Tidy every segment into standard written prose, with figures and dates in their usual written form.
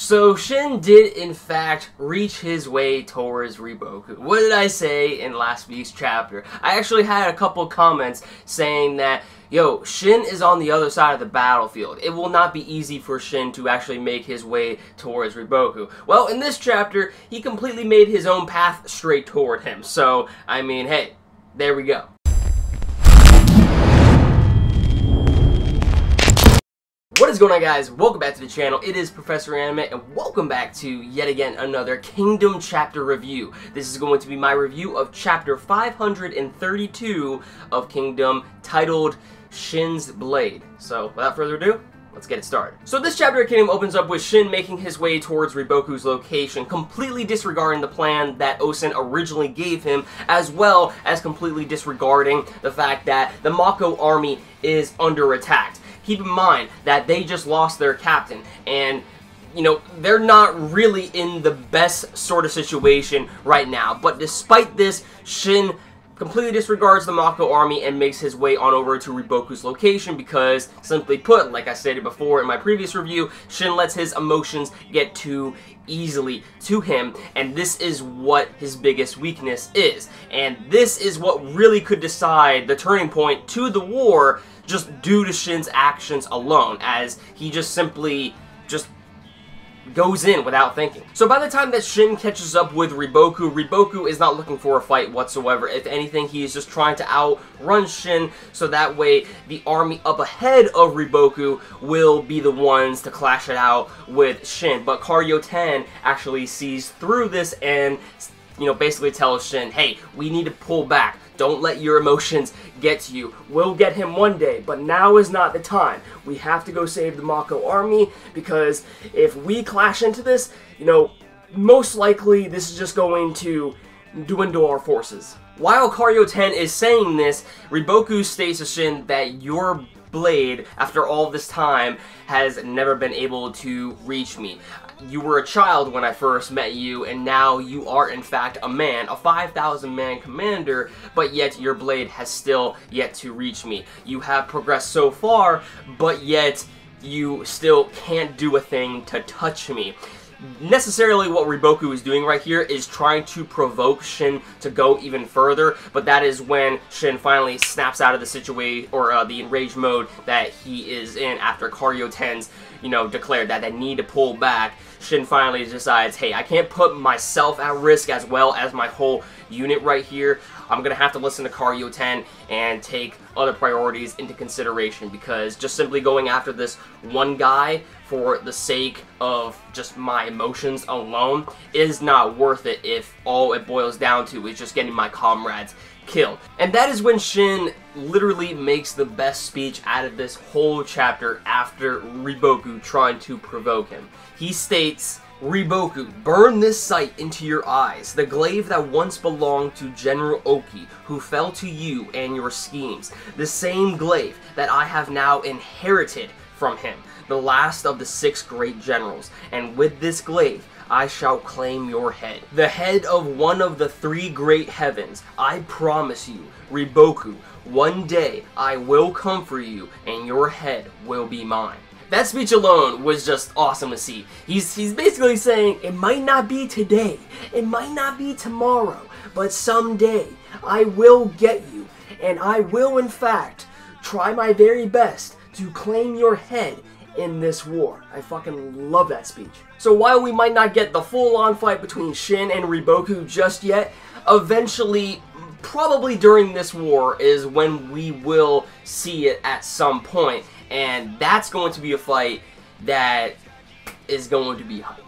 So Shin did in fact reach his way towards Riboku. What did I say in last week's chapter? I actually had a couple comments saying that, yo, Shin is on the other side of the battlefield. It will not be easy for Shin to actually make his way towards Riboku. Well, in this chapter, he completely made his own path straight toward him. So, I mean, hey, there we go. What is going on, guys? Welcome back to the channel. It is Professor Anime, and welcome back to yet again another Kingdom chapter review. This is going to be my review of chapter 532 of Kingdom, titled Shin's Blade. So, without further ado, let's get it started. So this chapter of Kingdom opens up with Shin making his way towards Riboku's location, completely disregarding the plan that Osen originally gave him, as well as completely disregarding the fact that the Makou army is under attack. Keep in mind that they just lost their captain, and you know, they're not really in the best sort of situation right now. But despite this, Shin completely disregards the Makou army and makes his way on over to Riboku's location because, simply put, like I stated before in my previous review, Shin lets his emotions get too easily to him, and this is what his biggest weakness is. And this is what really could decide the turning point to the war, just due to Shin's actions alone, as he just simply goes in without thinking. So by the time that Shin catches up with Riboku, Riboku is not looking for a fight whatsoever. If anything, he is just trying to outrun Shin, so that way the army up ahead of Riboku will be the ones to clash it out with Shin. But Karyo-ten actually sees through this and, you know, basically tells Shin, hey, we need to pull back. Don't let your emotions get to you. We'll get him one day, but now is not the time. We have to go save the Makou army, because if we clash into this, you know, most likely this is just going to dwindle our forces. While Karyo-ten is saying this, Riboku states to Shin that your blade, after all this time, has never been able to reach me. You were a child when I first met you, and now you are in fact a man, a 5,000 man commander, but yet your blade has still yet to reach me. You have progressed so far, but yet you still can't do a thing to touch me. Necessarily what Riboku is doing right here is trying to provoke Shin to go even further, but that is when Shin finally snaps out of the situation, or the enraged mode that he is in after Karyo-ten's, you know, declared that they need to pull back. Shin finally decides, hey, I can't put myself at risk as well as my whole unit right here. I'm gonna have to listen to Karyo-ten and take other priorities into consideration, because just simply going after this one guy for the sake of just my emotions alone is not worth it if all it boils down to is just getting my comrades killed. And that is when Shin literally makes the best speech out of this whole chapter after Riboku trying to provoke him. He states, Riboku, burn this sight into your eyes, the glaive that once belonged to General Oki, who fell to you and your schemes, the same glaive that I have now inherited from him, the last of the 6 great generals, and with this glaive I shall claim your head. The head of one of the 3 great heavens. I promise you, Riboku, one day I will come for you and your head will be mine. That speech alone was just awesome to see. He's basically saying, it might not be today, it might not be tomorrow, but someday I will get you, and I will in fact try my very best to claim your head in this war. I fucking love that speech. So while we might not get the full-on fight between Shin and Riboku just yet, eventually, probably during this war, is when we will see it at some point, and that's going to be a fight that is going to be hype.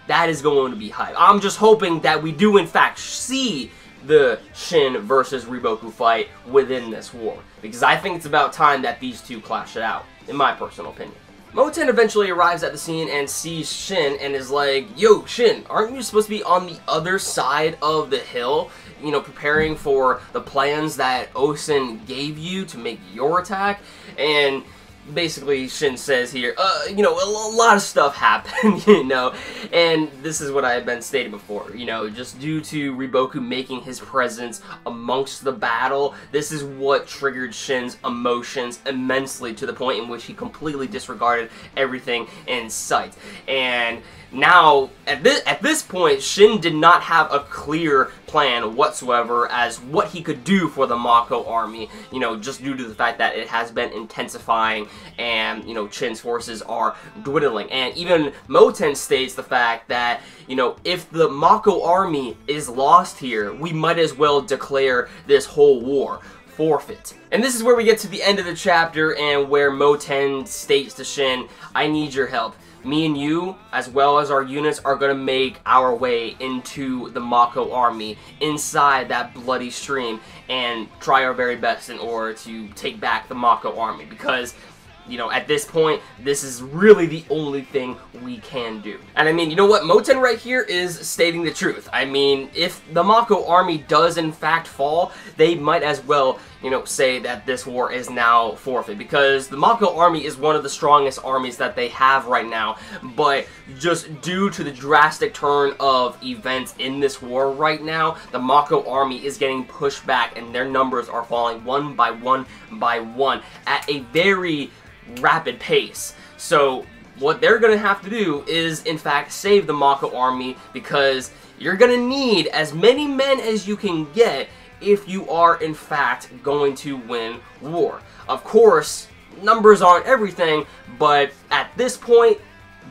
That is going to be hype. I'm just hoping that we do in fact see the Shin versus Riboku fight within this war, because I think it's about time that these two clash it out, in my personal opinion. Mouten eventually arrives at the scene and sees Shin and is like, yo, Shin, aren't you supposed to be on the other side of the hill, you know, preparing for the plans that Osen gave you to make your attack? And basically Shin says here, you know, a lot of stuff happened, you know, and this is what I have been stating before, you know, just due to Riboku making his presence amongst the battle, this is what triggered Shin's emotions immensely to the point in which he completely disregarded everything in sight. And now, at this point, Shin did not have a clear plan whatsoever as what he could do for the Makou army, you know, just due to the fact that it has been intensifying and, you know, Shin's forces are dwindling. And even Mouten states the fact that, you know, if the Makou army is lost here, we might as well declare this whole war forfeit. And this is where we get to the end of the chapter and where Mouten states to Shin, I need your help. Me and you, as well as our units, are going to make our way into the Makou army, inside that bloody stream, and try our very best in order to take back the Makou army, because, you know, at this point, this is really the only thing we can do. And I mean, you know what? Mouten right here is stating the truth. I mean, if the Makou army does in fact fall, they might as well, you know, say that this war is now forfeit, because the Makou army is one of the strongest armies that they have right now, but just due to the drastic turn of events in this war right now, the Makou army is getting pushed back and their numbers are falling one by one at a very rapid pace. So what they're going to have to do is in fact save the Makou army, because you're going to need as many men as you can get if you are in fact going to win war. Of course, numbers aren't everything, but at this point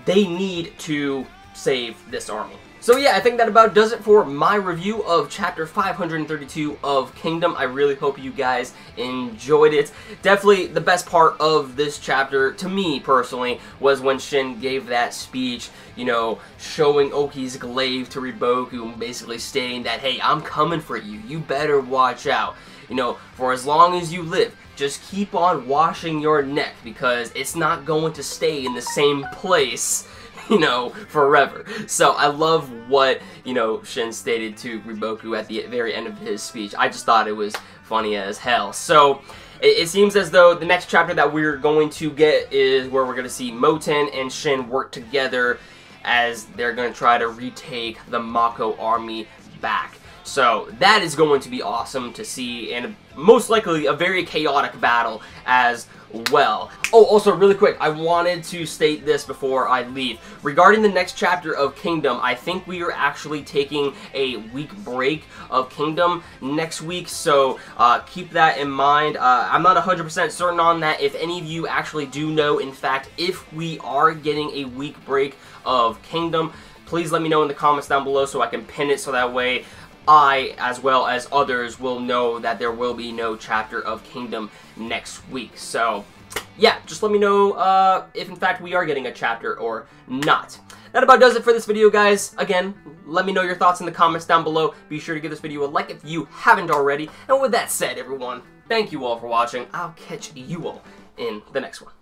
they need to save this army. So yeah, I think that about does it for my review of chapter 532 of Kingdom. I really hope you guys enjoyed it. Definitely the best part of this chapter, to me personally, was when Shin gave that speech, you know, showing Oki's glaive to Riboku, basically stating that, hey, I'm coming for you. You better watch out. You know, for as long as you live, just keep on washing your neck, because it's not going to stay in the same place, you know, forever. So I love what, you know, Shin stated to Riboku at the very end of his speech. I just thought it was funny as hell. So it seems as though the next chapter that we're going to get is where we're going to see Mouten and Shin work together as they're going to try to retake the Makou army back. So that is going to be awesome to see, and most likely a very chaotic battle as well. Oh, also really quick, I wanted to state this before I leave. Regarding the next chapter of Kingdom, I think we are actually taking a week break of Kingdom next week, so keep that in mind. I'm not 100% certain on that. If any of you actually do know, in fact, if we are getting a week break of Kingdom, please let me know in the comments down below so I can pin it, so that way I, as well as others, will know that there will be no chapter of Kingdom next week. So, yeah, just let me know if in fact we are getting a chapter or not. That about does it for this video, guys. Again, let me know your thoughts in the comments down below. Be sure to give this video a like if you haven't already. And with that said, everyone, thank you all for watching. I'll catch you all in the next one.